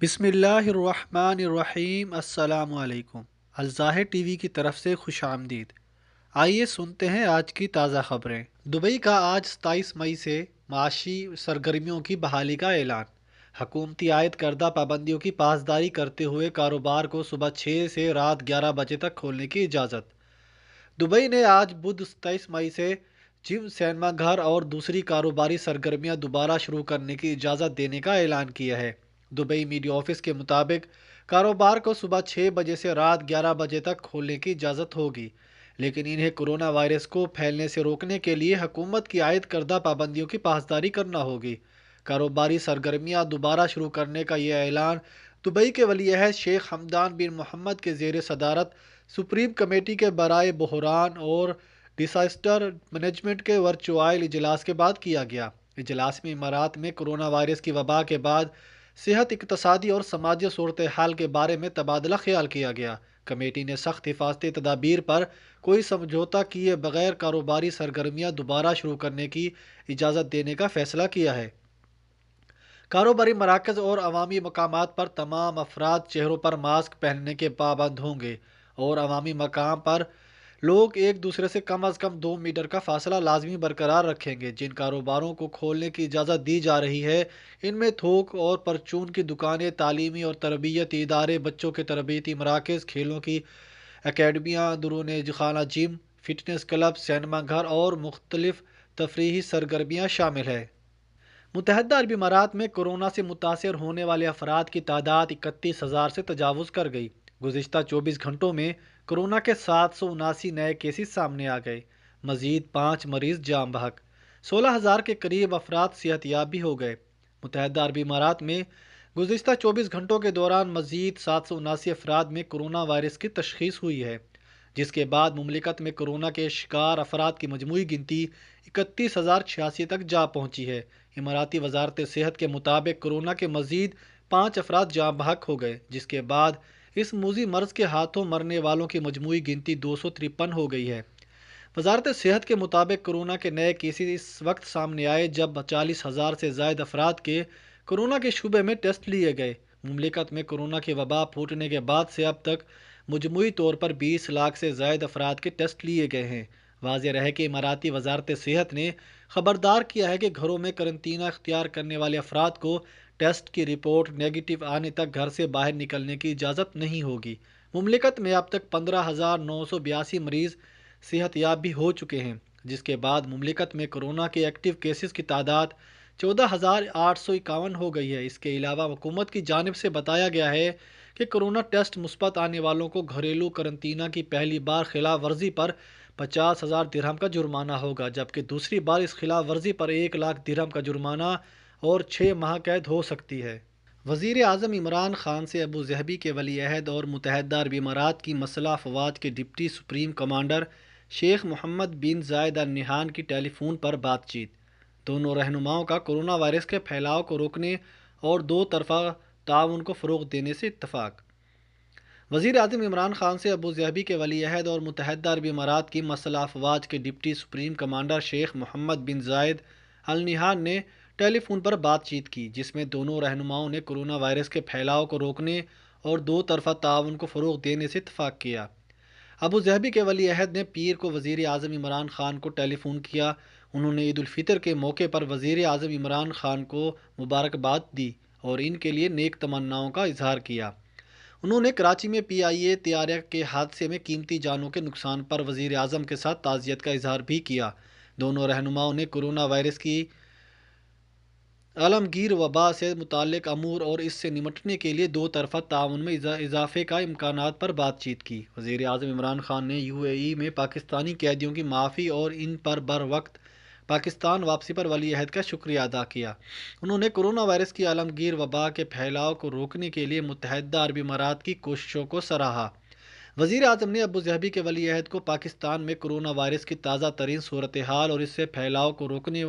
بسم اللہ الرحمن الرحیم۔ السلام علیکم۔ الظاہر ٹی وی کی طرف سے خوش آمدید۔ آئیے سنتے ہیں آج کی تازہ خبریں۔ دبئی کا آج 27 مئی سے معاشی سرگرمیوں کی بحالی کا اعلان۔ حکومتی عائد کردہ پابندیوں کی پاسداری کرتے ہوئے کاروبار کو صبح 6 سے رات 11 بجے تک کھولنے کی اجازت۔ دبئی نے آج بدھ 27 مئی سے جم، سینما گھر اور دوسری کاروباری سرگرمیاں دوبارہ شروع کرنے کی اجازت دینے کا اعلان کیا ہے۔ دبئی میڈیا آفس کے مطابق کاروبار کو صبح 6 بجے سے رات 11 بجے تک کھولنے کی اجازت ہوگی، لیکن انہیں کورونا وائرس کو پھیلنے سے روکنے کے لیے حکومت کی عائد کردہ پابندیوں کی پاسداری کرنا ہوگی۔ کاروباری سرگرمیاں دوبارہ شروع کرنے کا یہ اعلان دبئی کے ولی عہد شیخ حمدان بن محمد کے زیر صدارت سپریم کمیٹی کے برائے بحران اور ڈیزاسٹر مینجمنٹ کے ورچوئل اجلاس کے بعد کیا گیا۔ اجلاس میں امارات میں کورونا وائرس کی وبا کے بعد صحت، اقتصادی اور سماجی صورتحال کے بارے میں تبادلہ خیال کیا گیا۔ کمیٹی نے سخت حفاظتی تدابیر پر کوئی سمجھوتہ کیے بغیر کاروباری سرگرمیاں دوبارہ شروع کرنے کی اجازت دینے کا فیصلہ کیا ہے۔ کاروباری مراکز اور عوامی مقامات پر تمام افراد چہروں پر ماسک پہننے کے پابند ہوں گے اور عوامی مقام پر لوگ ایک دوسرے سے کم از کم 2 میٹر کا فاصلہ لازمی برقرار رکھیں گے۔ جن کاروباروں کو کھولنے کی اجازت دی جا رہی ہے، ان میں تھوک اور پرچون کی دکانیں، تعلیمی اور تربیتی ادارے، بچوں کے تربیتی مراکز، کھیلوں کی اکیڈمیاں، درون خانہ جم، فٹنس کلب، سینما گھر اور مختلف تفریحی سرگرمیاں شامل ہیں۔ متحدہ عرب امارات میں کورونا سے متاثر ہونے والے افراد کی تعداد 31,000 سے تجاوز کر گئی۔ گزشتہ 24 گھنٹوں میں کورونا کے 779 نئے کیسز سامنے آ گئے۔ مزید 5 مریض جاں بحق۔ 16,000 کے قریب افراد صحت یاب بھی ہو گئے۔ متحدہ عرب امارات میں گزشتہ 24 گھنٹوں کے دوران مزید 779 افراد میں کورونا وائرس کی تشخیص ہوئی ہے، جس کے بعد مملکت میں کورونا کے شکار افراد کی مجموعی گنتی 31,086 تک جا پہنچی ہے۔ اماراتی وزارت صحت کے مطابق کورونا کے مزید 5 افراد جاں بحق ہو گئے، جس کے بعد اس موذی مرض کے ہاتھوں مرنے والوں کی مجموعی گنتی 253 ہو گئی ہے۔ وزارت صحت کے مطابق کورونا کے نئے کیسز اس وقت سامنے آئے جب 40,000 سے زائد افراد کے کورونا کے شبے میں ٹیسٹ لیے گئے۔ مملکت میں کورونا کی وبا پھوٹنے کے بعد سے اب تک مجموعی طور پر 20 لاکھ سے زائد افراد کے ٹیسٹ لیے گئے ہیں۔ واضح رہے کہ اماراتی وزارت صحت نے خبردار کیا ہے کہ گھروں میں قرنطینہ اختیار کرنے والے افراد کو ٹیسٹ کی رپورٹ نیگیٹو آنے تک گھر سے باہر نکلنے کی اجازت نہیں ہوگی۔ مملکت میں اب تک 15,982 مریض صحت یاب بھی ہو چکے ہیں، جس کے بعد مملکت میں کورونا کے ایکٹیو کیسز کی تعداد 14,851 ہو گئی ہے۔ اس کے علاوہ حکومت کی جانب سے بتایا گیا ہے کہ کورونا ٹیسٹ مثبت آنے والوں کو گھریلو قرنطینہ کی پہلی بار خلاف ورزی پر 50,000 درہم کا جرمانہ ہوگا، جبکہ دوسری بار اس خلاف ورزی پر 1,00,000 درہم کا جرمانہ اور 6 ماہ قید ہو سکتی ہے۔ وزیر اعظم عمران خان سے ابوظہبی کے ولی عہد اور متحدہ عرب امارات کی مسلح افواج کے ڈپٹی سپریم کمانڈر شیخ محمد بن زائد ال نہیان کی ٹیلی فون پر بات چیت۔ دونوں رہنماؤں کا کورونا وائرس کے پھیلاؤ کو روکنے اور دو طرفہ تعاون کو فروغ دینے سے اتفاق۔ وزیر اعظم عمران خان سے ابوظہبی کے ولی عہد اور متحدہ عرب امارات کی مسلح افواج کے ڈپٹی سپریم کمانڈر شیخ محمد بن زائد ال نہیان نے ٹیلی فون پر بات چیت کی، جس میں دونوں رہنماؤں نے کورونا وائرس کے پھیلاؤ کو روکنے اور دو طرفہ تعاون کو فروغ دینے سے اتفاق کیا۔ ابوظہبی کے ولی عہد نے پیر کو وزیر اعظم عمران خان کو ٹیلی فون کیا۔ انہوں نے عید الفطر کے موقع پر وزیر اعظم عمران خان کو مبارکباد دی اور ان کے لیے نیک تمناؤں کا اظہار کیا۔ انہوں نے کراچی میں PIA طیارے کے حادثے میں قیمتی جانوں کے نقصان پر وزیر اعظم کے ساتھ تعزیت کا اظہار بھی کیا۔ دونوں رہنماؤں نے کورونا وائرس کی عالمگیر وبا سے متعلق امور اور اس سے نمٹنے کے لیے دو طرفہ تعاون میں اضافے کا امکانات پر بات چیت کی۔ وزیر اعظم عمران خان نے UAE میں پاکستانی قیدیوں کی معافی اور ان پر بروقت پاکستان واپسی پر ولی عہد کا شکریہ ادا کیا۔ انہوں نے کورونا وائرس کی عالمگیر وبا کے پھیلاؤ کو روکنے کے لیے متحدہ عرب امارات کی کوششوں کو سراہا۔ وزیر اعظم نے ابوظہبی کے ولی عہد کو پاکستان میں کورونا وائرس کی تازہ ترین صورتحال اور اس سے پھیلاؤ کو روکنے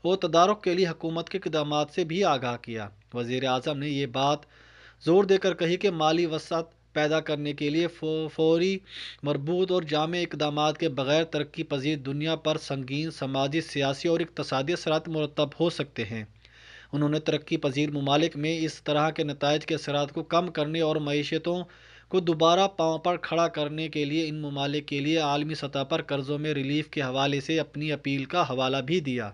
و تدارک کے لیے حکومت کے اقدامات سے بھی آگاہ کیا۔ وزیر اعظم نے یہ بات زور دے کر کہی کہ مالی وسعت پیدا کرنے کے لیے فوری، مربوط اور جامع اقدامات کے بغیر ترقی پذیر دنیا پر سنگین سماجی، سیاسی اور اقتصادی اثرات مرتب ہو سکتے ہیں۔ انہوں نے ترقی پذیر ممالک میں اس طرح کے نتائج کے اثرات کو کم کرنے اور معیشتوں کو دوبارہ پاؤں پر کھڑا کرنے کے لیے ان ممالک کے لیے عالمی سطح پر قرضوں میں ریلیف کے حوالے سے اپنی اپیل کا حوالہ بھی دیا۔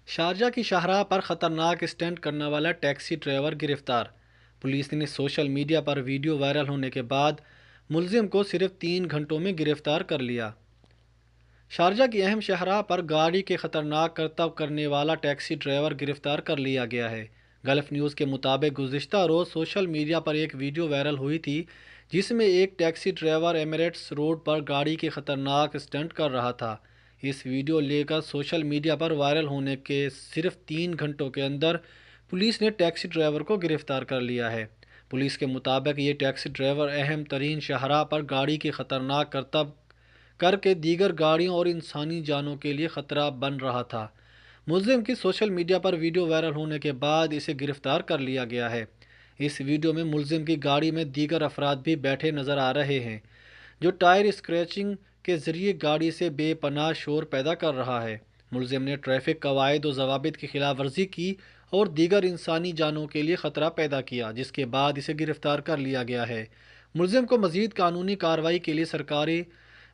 شارجہ کی شاہراہ پر خطرناک اسٹنٹ کرنے والا ٹیکسی ڈرائیور گرفتار۔ پولیس نے سوشل میڈیا پر ویڈیو وائرل ہونے کے بعد ملزم کو صرف 3 گھنٹوں میں گرفتار کر لیا۔ شارجہ کی اہم شاہراہ پر گاڑی کے خطرناک کرتب کرنے والا ٹیکسی ڈرائیور گرفتار کر لیا گیا ہے۔ گلف نیوز کے مطابق گزشتہ روز سوشل میڈیا پر ایک ویڈیو وائرل ہوئی تھی جس میں ایک ٹیکسی ڈرائیور ایمریٹس روڈ پر گاڑی کے خطرناک اسٹنٹ کر رہا تھا۔ اس ویڈیو لے کر سوشل میڈیا پر وائرل ہونے کے صرف 3 گھنٹوں کے اندر پولیس نے ٹیکسی ڈرائیور کو گرفتار کر لیا ہے۔ پولیس کے مطابق یہ ٹیکسی ڈرائیور اہم ترین شاہراہ پر گاڑی کی خطرناک کرتب کر کے دیگر گاڑیوں اور انسانی جانوں کے لیے خطرہ بن رہا تھا۔ ملزم کی سوشل میڈیا پر ویڈیو وائرل ہونے کے بعد اسے گرفتار کر لیا گیا ہے۔ اس ویڈیو میں ملزم کی گاڑی میں دیگر افراد بھی بیٹھے نظر آ رہے ہیں جو ٹائر اسکریچنگ کے ذریعے گاڑی سے بے پناہ شور پیدا کر رہا ہے۔ ملزم نے ٹریفک قواعد و ضوابط کی خلاف ورزی کی اور دیگر انسانی جانوں کے لیے خطرہ پیدا کیا جس کے بعد اسے گرفتار کر لیا گیا ہے۔ ملزم کو مزید قانونی کارروائی کے لیے سرکاری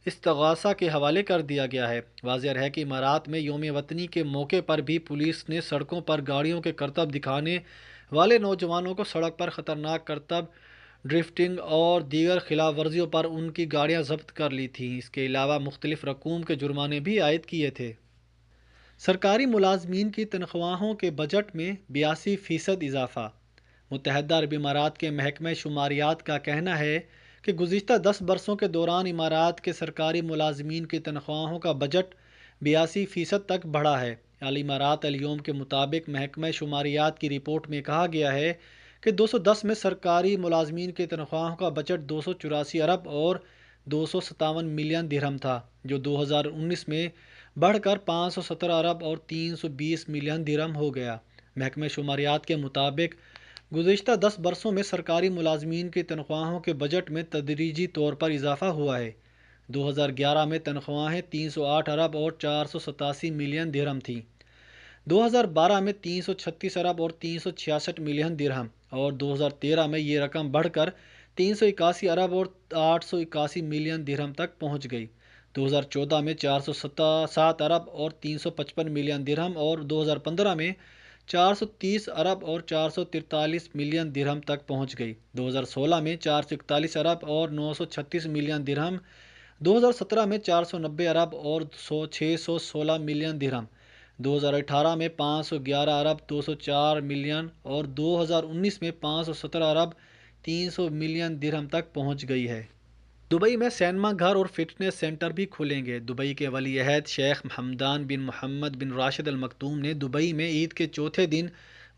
استغاثہ کے حوالے کر دیا گیا ہے۔ واضح ہے کہ امارات میں یوم وطنی کے موقع پر بھی پولیس نے سڑکوں پر گاڑیوں کے کرتب دکھانے والے نوجوانوں کو سڑک پر خطرناک کرتب، ڈرفٹنگ اور دیگر خلاف ورزیوں پر ان کی گاڑیاں ضبط کر لی تھیں۔ اس کے علاوہ مختلف رقوم کے جرمانے بھی عائد کیے تھے۔ سرکاری ملازمین کی تنخواہوں کے بجٹ میں 82% اضافہ۔ متحدہ عرب امارات کے محکمہ شماریات کا کہنا ہے کہ گزشتہ 10 برسوں کے دوران امارات کے سرکاری ملازمین کی تنخواہوں کا بجٹ 82% تک بڑھا ہے۔ الامارات الیوم کے مطابق محکمہ شماریات کی رپورٹ میں کہا گیا ہے کہ 2010 میں سرکاری ملازمین کی تنخواہوں کا بجٹ 284 ارب اور 257 ملین درہم تھا جو 2019 میں بڑھ کر 517 ارب اور 320 ملین درہم ہو گیا۔ محکمہ شماریات کے مطابق گزشتہ 10 برسوں میں سرکاری ملازمین کی تنخواہوں کے بجٹ میں تدریجی طور پر اضافہ ہوا ہے۔ 2011 میں تنخواہیں 308 ارب اور 487 ملین درہم تھیں۔ 2012 میں 336 ارب اور 366 ملین درہم اور 2013 میں یہ رقم بڑھ کر 381 ارب اور 881 ملین درہم تک پہنچ گئی۔ 2014 میں 407 ارب اور 355 ملین درہم اور 2015 میں 430 ارب اور 443 ملین درہم تک پہنچ گئی۔ 2016 میں 441 ارب اور 936 ملین درہم، 2017 میں 490 ارب اور 616 ملین درہم، 2018 میں 511 ارب 204 ملین اور 2019 میں 517 ارب 300 ملین درہم تک پہنچ گئی ہے۔ دبئی میں سینما گھر اور فٹنس سینٹر بھی کھلیں گے۔ دبئی کے ولی عہد شیخ حمدان بن محمد بن راشد المکتوم نے دبئی میں عید کے چوتھے دن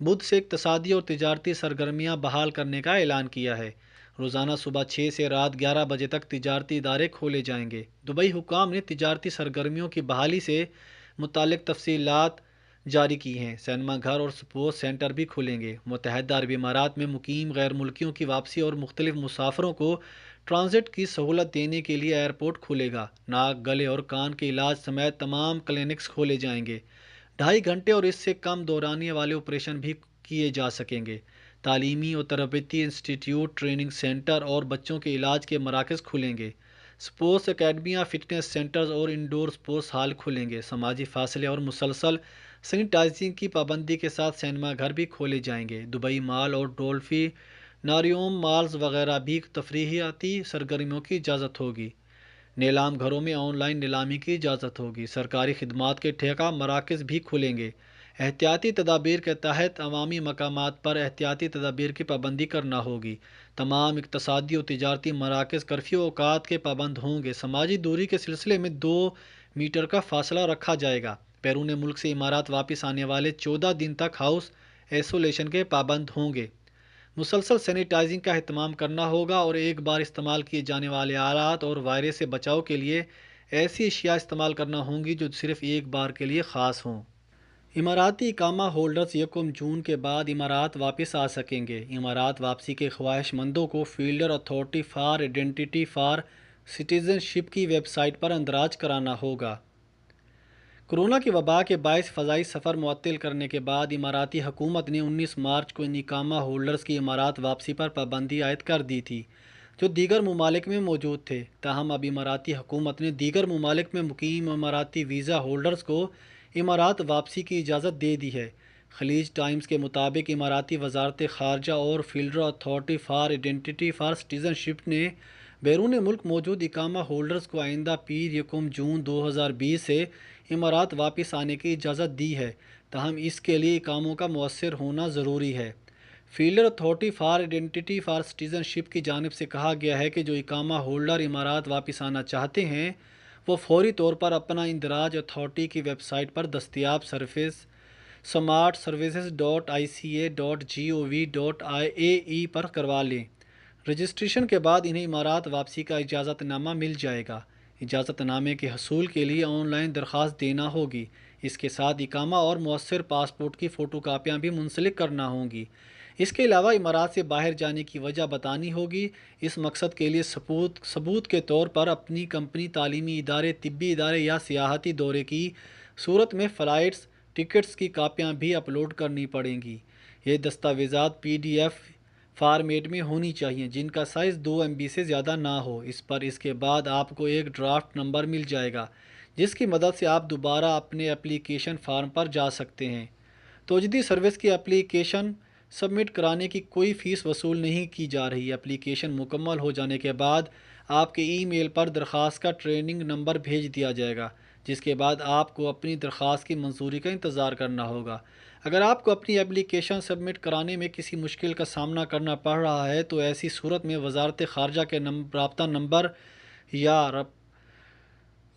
بدھ سے اقتصادی اور تجارتی سرگرمیاں بحال کرنے کا اعلان کیا ہے۔ روزانہ صبح 6 سے رات 11 بجے تک تجارتی ادارے کھولے جائیں گے۔ دبئی حکام نے تجارتی سرگرمیوں کی بحالی سے متعلق تفصیلات جاری کی ہیں۔ سینما گھر اور سپورٹس سینٹر بھی کھلیں گے۔ متحدہ عرب امارات میں مقیم غیر ملکیوں کی واپسی اور مختلف مسافروں کو ٹرانزٹ کی سہولت دینے کے لیے ایئرپورٹ کھلے گا۔ ناک، گلے اور کان کے علاج سمیت تمام کلینکس کھولے جائیں گے۔ 2.5 گھنٹے اور اس سے کم دورانیے والے آپریشن بھی کیے جا سکیں گے۔ تعلیمی اور تربیتی انسٹی ٹیوٹ، ٹریننگ سینٹر اور بچوں کے علاج کے مراکز کھلیں گے۔ سپورٹس اکیڈمیاں، فٹنس سینٹرز اور انڈور سپورٹس ہال کھلیں گے۔ سماجی فاصلے اور مسلسل سینیٹائزنگ کی پابندی کے ساتھ سینما گھر بھی کھولے جائیں گے۔ دبئی مال اور ڈولفی ناریوم مالز وغیرہ بھی تفریحاتی سرگرمیوں کی اجازت ہوگی۔ نیلام گھروں میں آن لائن نیلامی کی اجازت ہوگی۔ سرکاری خدمات کے ٹھیکہ مراکز بھی کھلیں گے۔ احتیاطی تدابیر کے تحت عوامی مقامات پر احتیاطی تدابیر کی پابندی کرنا ہوگی۔ تمام اقتصادی اور تجارتی مراکز کرفیو اوقات کے پابند ہوں گے۔ سماجی دوری کے سلسلے میں 2 میٹر کا فاصلہ رکھا جائے گا۔ بیرون ملک سے امارات واپس آنے والے 14 دن تک ہاؤس ایسولیشن کے پابند ہوں گے۔ مسلسل سینیٹائزنگ کا اہتمام کرنا ہوگا اور ایک بار استعمال کیے جانے والے آلات اور وائرس سے بچاؤ کے لیے ایسی اشیاء استعمال کرنا ہوں گی جو صرف ایک بار کے لیے خاص ہوں۔ اماراتی اقامہ ہولڈرز 1 جون کے بعد امارات واپس آ سکیں گے۔ امارات واپسی کے خواہش مندوں کو federal authority for identity for citizenship کی ویب سائٹ پر اندراج کرانا ہوگا۔ کورونا کی وبا کے باعث فضائی سفر معطل کرنے کے بعد اماراتی حکومت نے 19 مارچ کو ان اقامہ ہولڈرز کی امارات واپسی پر پابندی عائد کر دی تھی جو دیگر ممالک میں موجود تھے۔ تاہم اب اماراتی حکومت نے دیگر ممالک میں مقیم اماراتی ویزا ہولڈرز کو امارات واپسی کی اجازت دے دی ہے۔ خلیج ٹائمز کے مطابق اماراتی وزارت خارجہ اور federal authority for identity for citizenship نے بیرون ملک موجود اقامہ ہولڈرز کو آئندہ پیر یکم جون 2020 سے امارات واپس آنے کی اجازت دی ہے، تاہم اس کے لیے اقاموں کا مؤثر ہونا ضروری ہے۔ Federal authority for identity for citizenship کی جانب سے کہا گیا ہے کہ جو اقامہ ہولڈر امارات واپس آنا چاہتے ہیں وہ فوری طور پر اپنا اندراج اتھارٹی کی ویب سائٹ پر دستیاب سروس smartservices.ica.gov.ae پر کروا لیں۔ رجسٹریشن کے بعد انہیں امارات واپسی کا اجازت نامہ مل جائے گا۔ اجازت نامے کے حصول کے لیے آن لائن درخواست دینا ہوگی۔ اس کے ساتھ اقامہ اور مؤثر پاسپورٹ کی فوٹو کاپیاں بھی منسلک کرنا ہوں گی۔ اس کے علاوہ امارات سے باہر جانے کی وجہ بتانی ہوگی۔ اس مقصد کے لیے ثبوت کے طور پر اپنی کمپنی، تعلیمی ادارے، طبی ادارے یا سیاحتی دورے کی صورت میں فلائٹس ٹکٹس کی کاپیاں بھی اپلوڈ کرنی پڑیں گی۔ یہ دستاویزات PDF فارمیٹ میں ہونی چاہیے جن کا سائز 2 MB سے زیادہ نہ ہو۔ اس کے بعد آپ کو ایک ڈرافٹ نمبر مل جائے گا جس کی مدد سے آپ دوبارہ اپنے اپلیکیشن فارم پر جا سکتے ہیں۔ توجدید سروس کی اپلیکیشن سبمٹ کرانے کی کوئی فیس وصول نہیں کی جا رہی۔ اپلیکیشن مکمل ہو جانے کے بعد آپ کے ای میل پر درخواست کا ٹریکنگ نمبر بھیج دیا جائے گا، جس کے بعد آپ کو اپنی درخواست کی منظوری کا انتظار کرنا ہوگا۔ اگر آپ کو اپنی اپلیکیشن سبمٹ کرانے میں کسی مشکل کا سامنا کرنا پڑ رہا ہے تو ایسی صورت میں وزارت خارجہ کے رابطہ نمبر یا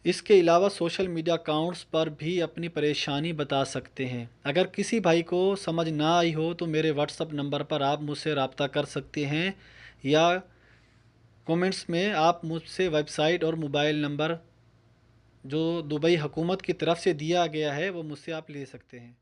اس کے علاوہ سوشل میڈیا اکاؤنٹس پر بھی اپنی پریشانی بتا سکتے ہیں۔ اگر کسی بھائی کو سمجھ نہ آئی ہو تو میرے واٹس ایپ نمبر پر آپ مجھ سے رابطہ کر سکتے ہیں یا کومنٹس میں آپ مجھ سے ویب سائٹ اور موبائل نمبر جو دبئی حکومت کی طرف سے دیا گیا ہے وہ مجھ سے آپ لے سکتے ہیں۔